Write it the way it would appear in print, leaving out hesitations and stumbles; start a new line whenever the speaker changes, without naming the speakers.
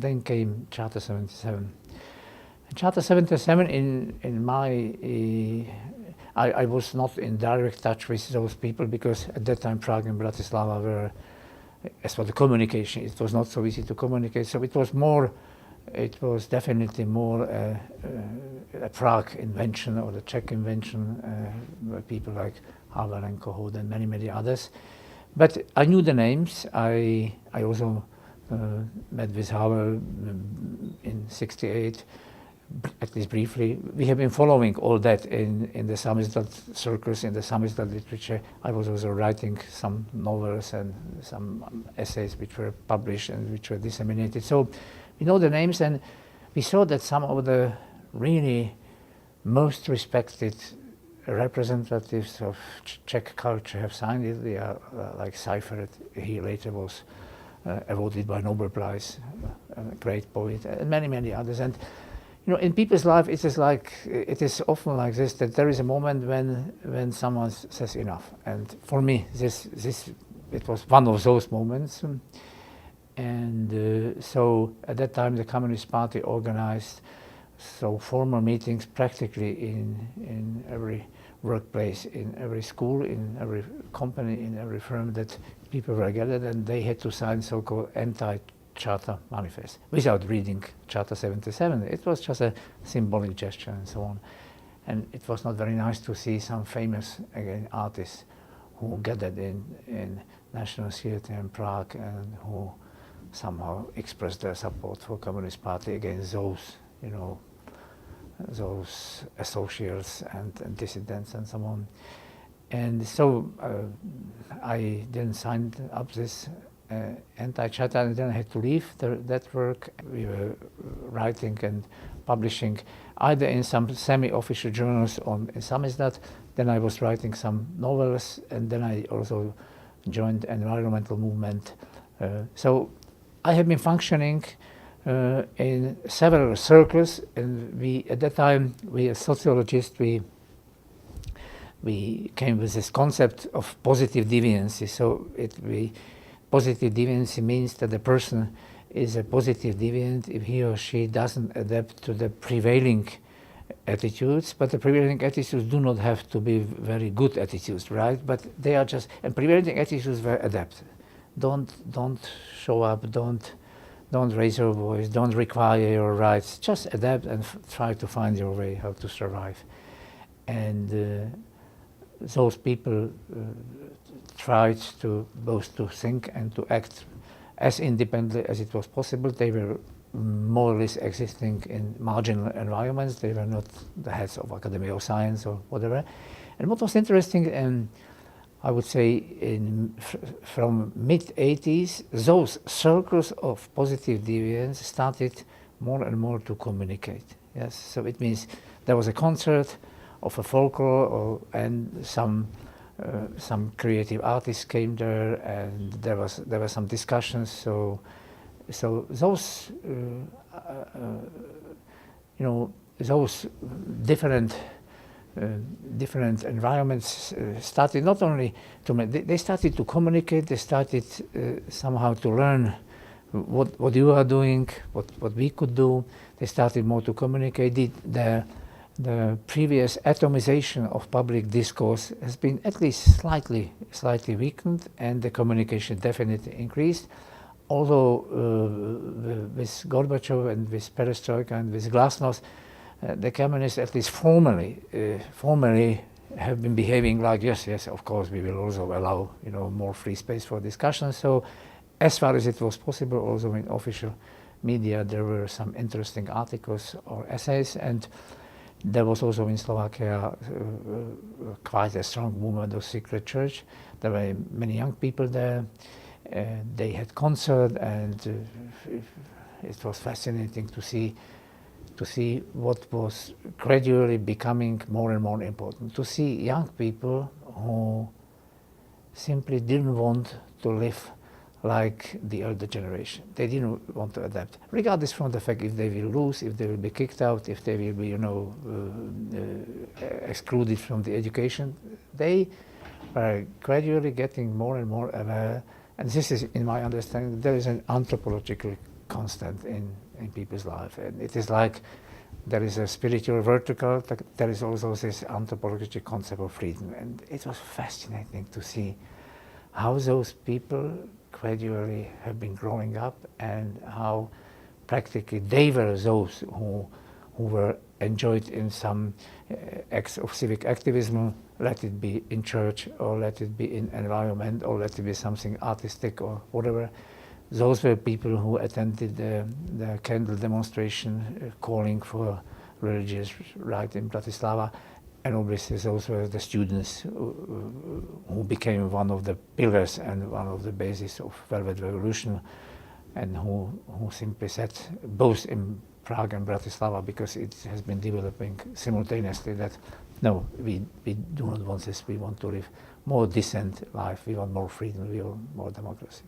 Then came Charter 77. Charter 77 in my, I was not in direct touch with those people because at that time Prague and Bratislava were, as for the communication, it was not so easy to communicate. So it was definitely more a Prague invention or the Czech invention by people like Havel and Kohout and many others. But I knew the names. I also met with Havel in '68, at least briefly. We have been following all that in the Samizdat circles, in the Samizdat literature. I was also writing some novels and some essays which were published and which were disseminated. So we know the names, and we saw that some of the really most respected representatives of Czech culture have signed it. They are like Seifert, he later was awarded by Nobel Prize, a great poet, and many others. And you know, in people's life, it is often like this, that there is a moment when someone says enough. And for me, it was one of those moments. And so at that time, the Communist Party organized formal meetings practically in every workplace, in every school, in every company, in every firm, that people were gathered, and they had to sign so-called anti-Charter manifest without reading Charter 77. It was just a symbolic gesture and so on. And it was not very nice to see some famous, again, artists who gathered in National Theatre in Prague and who somehow expressed their support for Communist Party against those, you know, those associates and dissidents and so on. And so I then signed up this anti-Charter, and then I had to leave that work. We were writing and publishing either in some semi-official journals in Samizdat, then I was writing some novels, and then I also joined the environmental movement. So I have been functioning in several circles, and at that time, we as sociologists, we came with this concept of positive deviancy. So positive deviancy means that the person is a positive deviant if he or she doesn't adapt to the prevailing attitudes, but the prevailing attitudes do not have to be very good attitudes, right? But they are just, and prevailing attitudes were adapt. Don't show up, don't raise your voice, don't require your rights, just adapt and try to find your way how to survive. And those people tried to both to think and to act as independently as it was possible. They were more or less existing in marginal environments. They were not the heads of Academy of Science or whatever. And what was interesting, I would say from mid-80s, those circles of positive deviance started more and more to communicate. Yes, so it means there was a concert of a folklore, and some creative artists came there, and there were some discussions. So those you know, those different environments started not only they started to communicate. They started somehow to learn what you are doing, what we could do. They started more to communicate. The previous atomization of public discourse has been at least slightly weakened, and the communication definitely increased. Although with Gorbachev and with Perestroika and with Glasnost, the communists, at least formally have been behaving like, yes, of course, we will also allow, you know, more free space for discussion. So, as far as it was possible, also in official media, there were some interesting articles or essays, and there was also in Slovakia quite a strong movement of secret church. There were many young people there. They had concert, and it was fascinating to see what was gradually becoming more and more important. To see young people who simply didn't want to live like the elder generation. They didn't want to adapt, regardless from the fact if they will lose, if they will be kicked out, if they will be, you know, excluded from the education. They are gradually getting more and more aware, and this is, in my understanding, there is an anthropological constant in people's life. And it is like there is a spiritual vertical, there is also this anthropological concept of freedom. And it was fascinating to see how those people gradually have been growing up and how practically they were those who were enjoyed in some acts of civic activism, let it be in church or let it be in environment or let it be something artistic or whatever. Those were people who attended the candle demonstration calling for religious right in Bratislava, and obviously those were the students who became one of the pillars and one of the bases of Velvet Revolution, and who simply said, both in Prague and Bratislava, because it has been developing simultaneously, that no, we do not want this, we want to live more decent life, we want more freedom, we want more democracy.